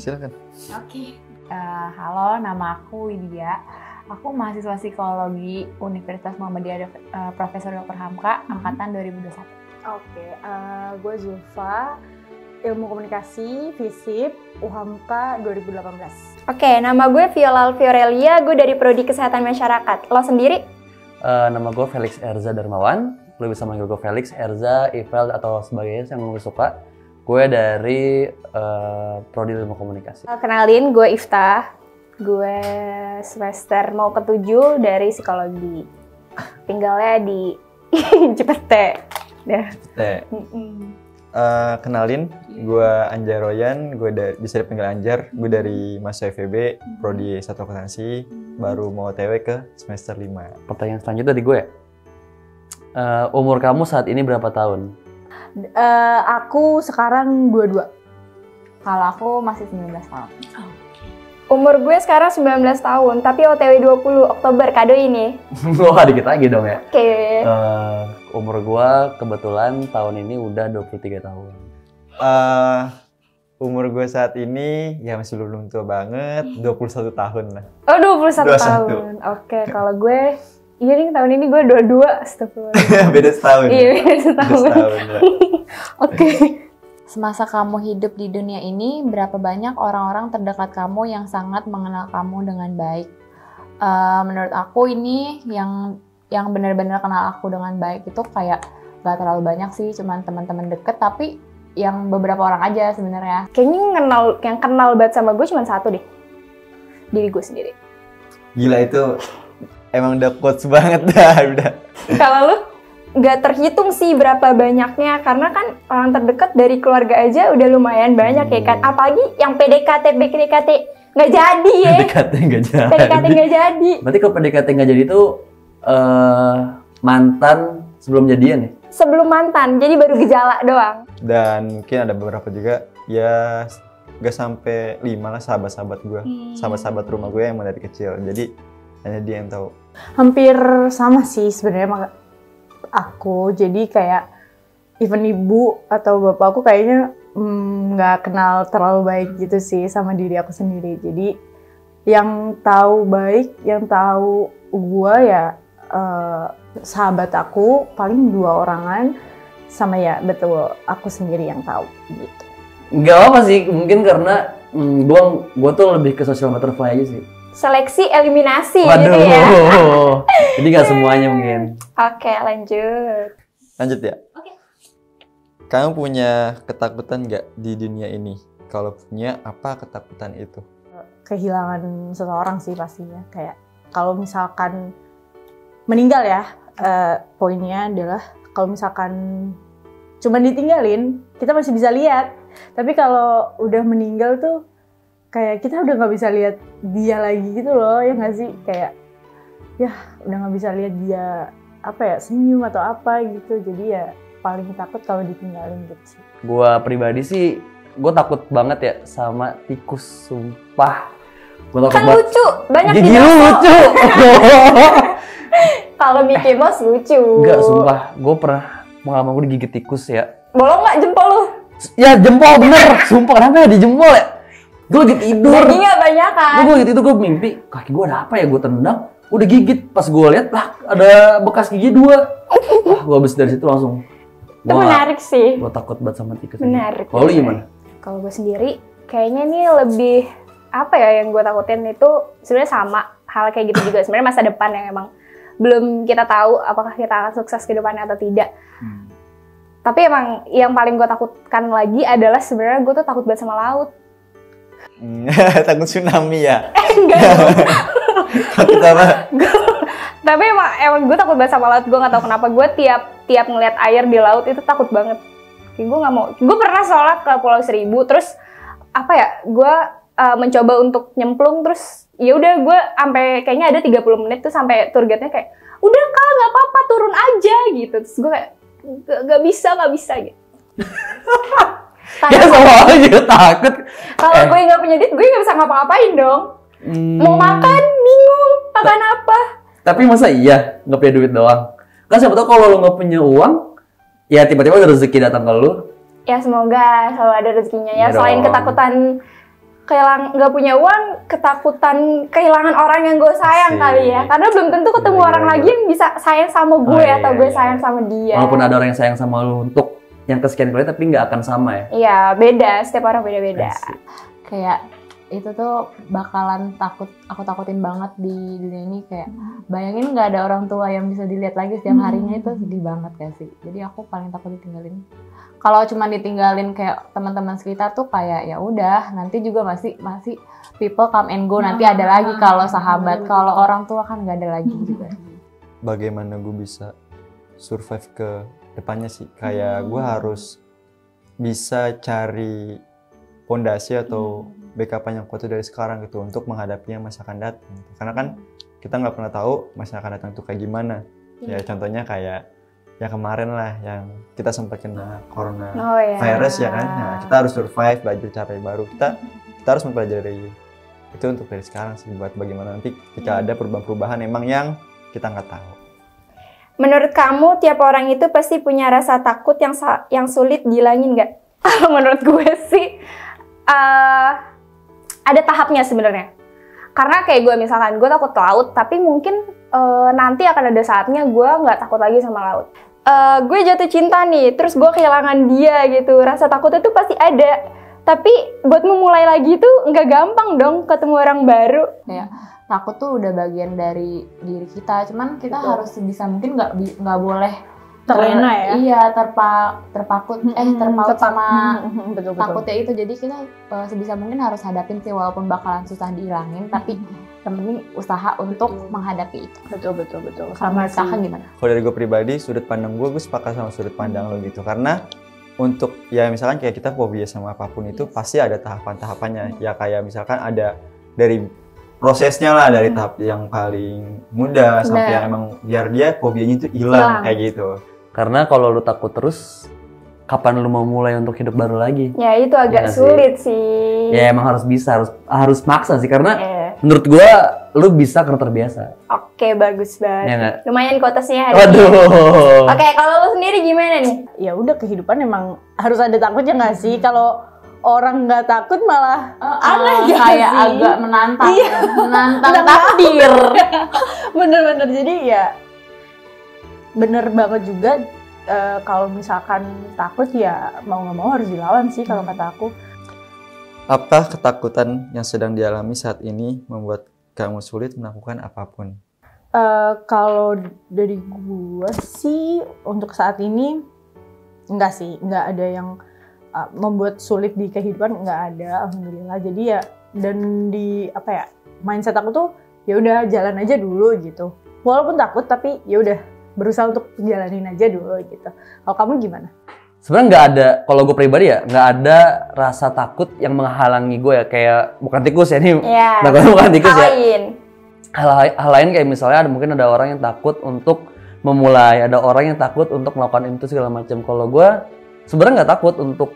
silakan. Oke. Halo, nama aku Widya. Aku mahasiswa psikologi Universitas Muhammadiyah Profesor Dr. Hamka, angkatan 2021. Oke, gue Zulfa, Ilmu Komunikasi, FISIP, UHAMKA 2018. Oke, nama gue Viola Fiorelia, gue dari Prodi Kesehatan Masyarakat. Lo sendiri? Nama gue Felix Erza Darmawan. Lo bisa manggil gue Felix, Erza, Ivel, atau sebagainya yang lo suka. Gue dari Prodi Ilmu Komunikasi. Kenalin, gue Iftah. Gue semester mau ke-7 dari Psikologi. Tinggalnya di Cipete. Kenalin, gue Anjar Royan, bisa dipanggil Anjar. Gue dari mahasiswa FEB, Prodi 1 Akuntansi, baru mau OTW ke semester 5. Pertanyaan selanjutnya dari gue ya. Umur kamu saat ini berapa tahun? Aku sekarang 22. Kalau aku masih 19 tahun. Umur gue sekarang 19 tahun, tapi OTW 20 Oktober, kado ini. Wah, dikit lagi dong ya. Oke. Umur gue kebetulan tahun ini udah 23 tahun. Umur gue saat ini ya masih belum tua banget, 21 tahun lah. Oh, 21 tahun. Oke, kalau gue iya nih, tahun ini gue 22, astagfirullah. Beda setahun. Iya, beda setahun. Ya. Oke. Semasa kamu hidup di dunia ini, berapa banyak orang-orang terdekat kamu yang sangat mengenal kamu dengan baik? Menurut aku ini yang benar-benar kenal aku dengan baik itu kayak gak terlalu banyak sih, cuman teman-teman deket, tapi yang beberapa orang aja sebenarnya. Kayaknya yang kenal banget sama gue cuma satu deh. Diri gue sendiri. Gila itu. Emang udah quotes banget dah, udah. Kalau lu? Nggak terhitung sih berapa banyaknya, karena kan orang terdekat dari keluarga aja udah lumayan banyak ya kan. Apalagi yang PDKT nggak jadi ya. PDKT nggak jadi. PDKT nggak jadi. Berarti kalau PDKT nggak jadi itu mantan sebelum jadian ya? Sebelum mantan, jadi baru gejala doang. Dan mungkin ada beberapa juga, ya gak sampai 5 lah sahabat-sahabat gue. Sahabat-sahabat rumah gue yang dari kecil, jadi hanya dia yang tahu. Hampir sama sih sebenarnya aku, jadi kayak even ibu atau bapak aku kayaknya nggak kenal terlalu baik gitu sih sama diri aku sendiri. Jadi yang tahu baik, yang tahu gue ya sahabat aku paling 2 orangan, sama ya betul aku sendiri yang tahu gitu. Nggak apa sih, mungkin karena gue tuh lebih ke social butterfly aja sih. Seleksi eliminasi. Waduh, gitu ya. Jadi nggak semuanya mungkin. Oke, lanjut. Lanjut ya? Oke. Kamu punya ketakutan nggak di dunia ini? Kalau punya, apa ketakutan itu? Kehilangan seseorang sih pastinya. Kayak kalau misalkan meninggal ya, poinnya adalah kalau misalkan cuma ditinggalin, kita masih bisa lihat. Tapi kalau udah meninggal tuh, kayak kita udah nggak bisa lihat dia lagi gitu loh, ya nggak sih? Kayak ya udah nggak bisa lihat dia senyum atau apa gitu. Jadi ya paling takut kalau ditinggalin gitu sih. Gua pribadi sih, gue takut banget ya sama tikus, sumpah. Gua takut Kan banget. lucu, banyak Gigi di lucu. Kalau Mickey Mouse lucu. Enggak, sumpah. Gue pernah pengalaman gue digigit tikus ya. Bolong nggak jempol lu? Ya jempol bener, sumpah kenapa ya di jempol ya? Gue lagi tidur. Dagingnya banyak kan? Gue lagi tidur, gue mimpi kaki gue ada apa ya, gue tendang, udah gigit. Pas gue lihat lah ada bekas gigi 2. Wah, gue habis dari situ langsung. Itu menarik sih. Gue takut banget sama tikus. Menarik. Kalau lu gimana? Kalau gue sendiri, kayaknya nih lebih yang gue takutin itu sebenarnya sama hal kayak gitu juga. Sebenarnya masa depan yang emang belum kita tahu apakah kita akan sukses ke depannya atau tidak. Tapi emang yang paling gue takutkan lagi adalah sebenarnya gue tuh takut banget sama laut. Takut tsunami ya? Enggak. Takut apa? Tapi emang gue takut banget sama laut. Gue nggak tahu kenapa, gue tiap ngeliat air di laut itu takut banget. Kayak gue nggak mau. Gue pernah soalnya ke Pulau Seribu, terus gue mencoba untuk nyemplung, terus ya udah gue sampai kayaknya ada 30 menit tuh sampai tour guide-nya kayak udah Kak nggak apa-apa turun aja gitu. Terus gue kayak nggak bisa gitu. Ya sama aja takut. Kalau gue nggak punya duit, gue nggak bisa ngapa-ngapain dong. Mau makan bingung, makan apa? Tapi masa iya nggak punya duit doang? Kan siapa tahu kalau lo nggak punya uang, ya tiba-tiba ada rezeki datang ke lo. Ya semoga selalu ada rezekinya ya. Ya Selain dong. ketakutan nggak punya uang, ketakutan kehilangan orang yang gue sayang Asik. kali ya. Karena belum tentu ketemu Gila, orang gila, lagi gila. yang bisa sayang sama gue Oh, atau iya, gue iya, sayang iya. sama dia. Walaupun ada orang yang sayang sama lu untuk yang kesekian kali tapi nggak akan sama ya. Iya, beda. Setiap orang beda-beda. Asik. Kayak itu tuh bakalan aku takutin banget di dunia ini. Kayak bayangin nggak ada orang tua yang bisa dilihat lagi setiap harinya, itu sedih banget gak sih? Jadi aku paling takut ditinggalin. Kalau cuma ditinggalin kayak teman-teman sekitar tuh kayak ya udah, nanti juga masih people come and go, nanti ada lagi kalau sahabat. Kalau orang tua kan nggak ada lagi juga. Bagaimana gue bisa survive ke depannya sih? Kayak gue harus bisa cari fondasi atau backup yang kuat tuh dari sekarang gitu untuk menghadapi masa akan datang. Karena kan kita nggak pernah tahu masa akan datang tuh kayak gimana. Ya contohnya kayak yang kemarin lah yang kita sempat kena corona virus ya kan. Nah, kita harus survive, belajar cara baru. Kita harus mempelajari itu untuk dari sekarang sih, buat bagaimana nanti ketika ada perubahan-perubahan emang yang kita nggak tahu. Menurut kamu, tiap orang itu pasti punya rasa takut yang sulit dihilangin nggak? Kalau menurut gue sih ada tahapnya sebenarnya. Karena kayak gue misalkan, gue takut ke laut, tapi mungkin nanti akan ada saatnya gue nggak takut lagi sama laut. Gue jatuh cinta nih, terus gue kehilangan dia gitu. Rasa takut itu pasti ada. Tapi buat memulai lagi tuh nggak gampang dong ketemu orang baru. Kayak takut tuh udah bagian dari diri kita, cuman kita harus sebisa mungkin nggak boleh Terlena ya. Iya, terpaut sama betul. takutnya itu. Jadi kita sebisa mungkin harus hadapin sih, walaupun bakalan susah dihilangin, tapi yang penting usaha untuk menghadapi itu. Betul. Sama Sama usaha sih. gimana? Kalau dari gue pribadi, sudut pandang gue sepakat sama sudut pandang lo gitu. Karena untuk ya misalkan kayak kita fobia sama apapun itu pasti ada tahapan-tahapannya. Ya kayak misalkan ada dari prosesnya lah, dari tahap yang paling mudah sampai yang emang biar dia fobianya itu hilang kayak gitu. Karena kalau lu takut terus, kapan lu mau mulai untuk hidup baru lagi? Ya itu agak Iya sih. sulit sih. Ya emang harus bisa, harus maksa sih. Karena menurut gua, lu bisa karena terbiasa. Oke, bagus banget. Ya nggak? Lumayan quotesnya hari ini. Waduh. Oke, kalau lu sendiri gimana nih? Ya udah, kehidupan emang harus ada takutnya nggak sih? Kalau orang nggak takut malah aneh gak kayak sih? agak menantang, Iya. menantang takdir. Bener-bener, jadi ya bener banget juga. Kalau misalkan takut ya mau nggak mau harus dilawan sih kalau kata aku. Apa ketakutan yang sedang dialami saat ini membuat kamu sulit melakukan apapun? Kalau dari gua sih untuk saat ini nggak ada yang membuat sulit di kehidupan, nggak ada, alhamdulillah. Jadi ya, dan di mindset aku tuh ya udah jalan aja dulu gitu. Walaupun takut tapi ya udah berusaha untuk jalanin aja dulu gitu. Kalau kamu gimana? Sebenarnya nggak ada, kalau gue pribadi ya, nggak ada rasa takut yang menghalangi gue ya. Kayak bukan tikus ya, ini takutnya bukan tikus ya. Hal lain kayak misalnya mungkin ada orang yang takut untuk memulai, ada orang yang takut untuk melakukan itu segala macam. Kalau gue sebenarnya nggak takut untuk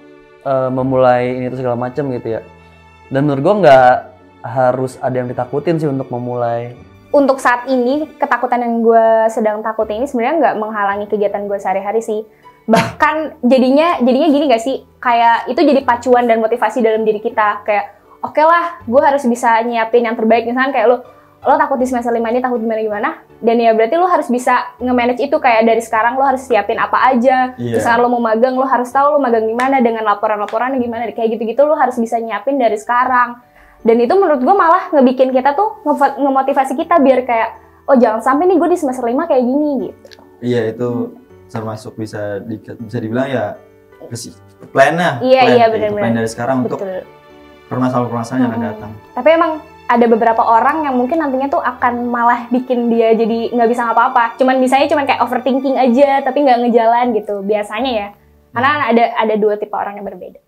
memulai ini itu segala macam gitu ya. Dan menurut gue nggak harus ada yang ditakutin sih untuk memulai. Untuk saat ini, ketakutan yang gue sedang takutin ini sebenarnya nggak menghalangi kegiatan gue sehari-hari sih. Bahkan jadinya gini gak sih? Kayak itu jadi pacuan dan motivasi dalam diri kita. Kayak oke lah, gue harus bisa nyiapin yang terbaik. Misalnya kayak lo takut di semester 5 ini, takut gimana, dan ya berarti lo harus bisa nge-manage itu. Kayak dari sekarang lo harus siapin apa aja. Misalnya lo mau magang, lo harus tahu lo magang gimana, dengan laporan-laporannya gimana, kayak gitu-gitu lo harus bisa nyiapin dari sekarang. Dan itu menurut gue malah ngebikin kita tuh ngemotivasi kita biar kayak, oh jangan sampai nih gue di semester 5 kayak gini gitu. Iya, itu termasuk bisa dibilang ya plan-nya. Iya, plan benar-benar. dari sekarang untuk permasalahan-permasalahan yang akan datang. Tapi emang ada beberapa orang yang mungkin nantinya tuh akan malah bikin dia jadi nggak bisa ngapa-apa. Misalnya kayak overthinking aja, tapi nggak ngejalan gitu. Biasanya ya. Karena ada dua tipe orang yang berbeda.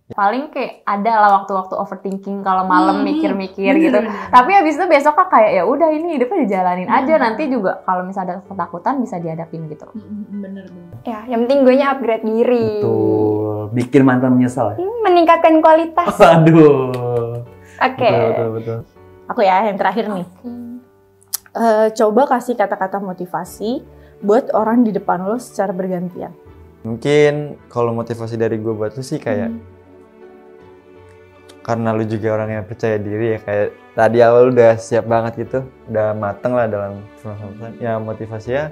Paling kayak ada lah waktu-waktu overthinking kalau malam mikir-mikir gitu. Tapi habis itu besok kayak ya udah ini hidupnya dijalanin aja. Nanti juga kalau misalnya ada ketakutan bisa dihadapin gitu. Bener. Ya, yang penting gue upgrade diri. Betul, bikin mantan menyesal ya. Meningkatkan kualitas. Waduh. Oke. Betul. Aku ya yang terakhir nih. Coba kasih kata-kata motivasi buat orang di depan lo secara bergantian. Mungkin kalau motivasi dari gue buat lu sih kayak karena lu juga orang yang percaya diri ya, kayak tadi awal udah siap banget gitu, udah mateng lah dalam ya motivasinya.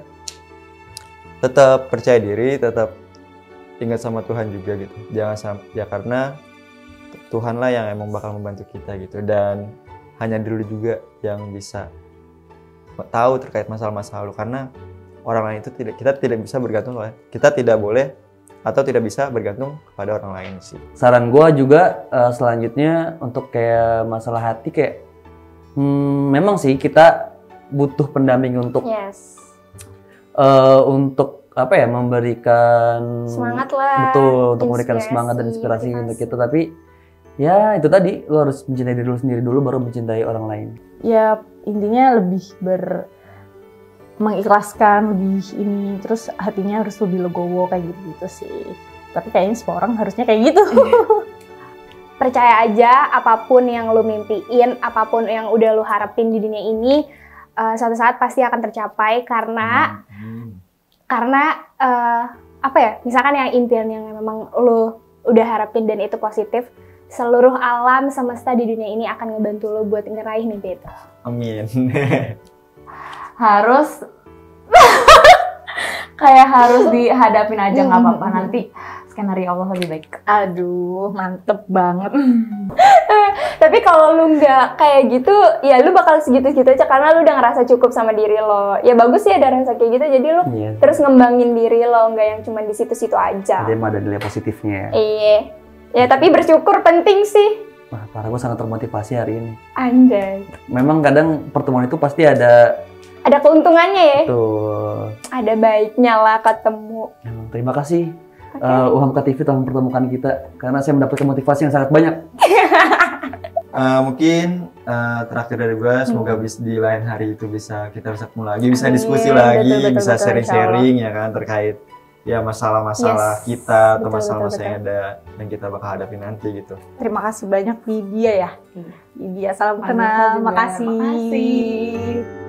Tetap percaya diri, tetap ingat sama Tuhan juga gitu. Jangan sampai ya, karena Tuhan lah yang emang bakal membantu kita gitu, dan hanya diri lu juga yang bisa tahu terkait masalah-masalah lu, karena orang lain itu kita tidak bisa bergantung, kita tidak boleh atau tidak bisa bergantung kepada orang lain sih. Saran gue juga selanjutnya untuk kayak masalah hati kayak memang sih kita butuh pendamping untuk untuk apa ya, memberikan semangat lah, betul, untuk memberikan semangat dan inspirasi untuk kita. Tapi ya itu tadi, lo harus mencintai diri lo sendiri dulu baru mencintai orang lain. Ya intinya lebih mengikhlaskan, lebih ini, terus hatinya harus lebih legowo kayak gitu sih. Tapi kayaknya semua orang harusnya kayak gitu. Percaya aja, apapun yang lu mimpiin, apapun yang udah lu harapin di dunia ini, suatu saat pasti akan tercapai karena apa ya? Misalkan yang impian yang memang lu udah harapin dan itu positif, seluruh alam semesta di dunia ini akan ngebantu lo buat ngeraih mimpi itu. Amin. Harus kayak harus dihadapin aja, nggak apa-apa, nanti skenario Allah lebih baik. Aduh, mantep banget. Tapi kalau lu nggak kayak gitu, ya lu bakal segitu-segitu aja karena lu udah ngerasa cukup sama diri lo. Ya bagus sih ada rasa kayak gitu, jadi lu terus ngembangin diri lo, nggak yang cuma di situ-situ aja. Jadi emang ada nilai positifnya ya. Iya. Ya tapi bersyukur penting sih. Wah, parah, gue sangat termotivasi hari ini. Anjay. Memang kadang pertemuan itu pasti ada keuntungannya ya. Betul. Ada baiknya lah ketemu. Terima kasih UHAMKA TV telah mempertemukan kita, karena saya mendapatkan motivasi yang sangat banyak. Mungkin terakhir dari gue, semoga di lain hari itu kita bisa ketemu lagi, bisa diskusi lagi, bisa sharing-sharing ya kan, terkait ya masalah-masalah kita atau masalah-masalah yang ada yang kita bakal hadapi nanti gitu. Terima kasih banyak Widya ya. Widya, salam kenal. Makasih.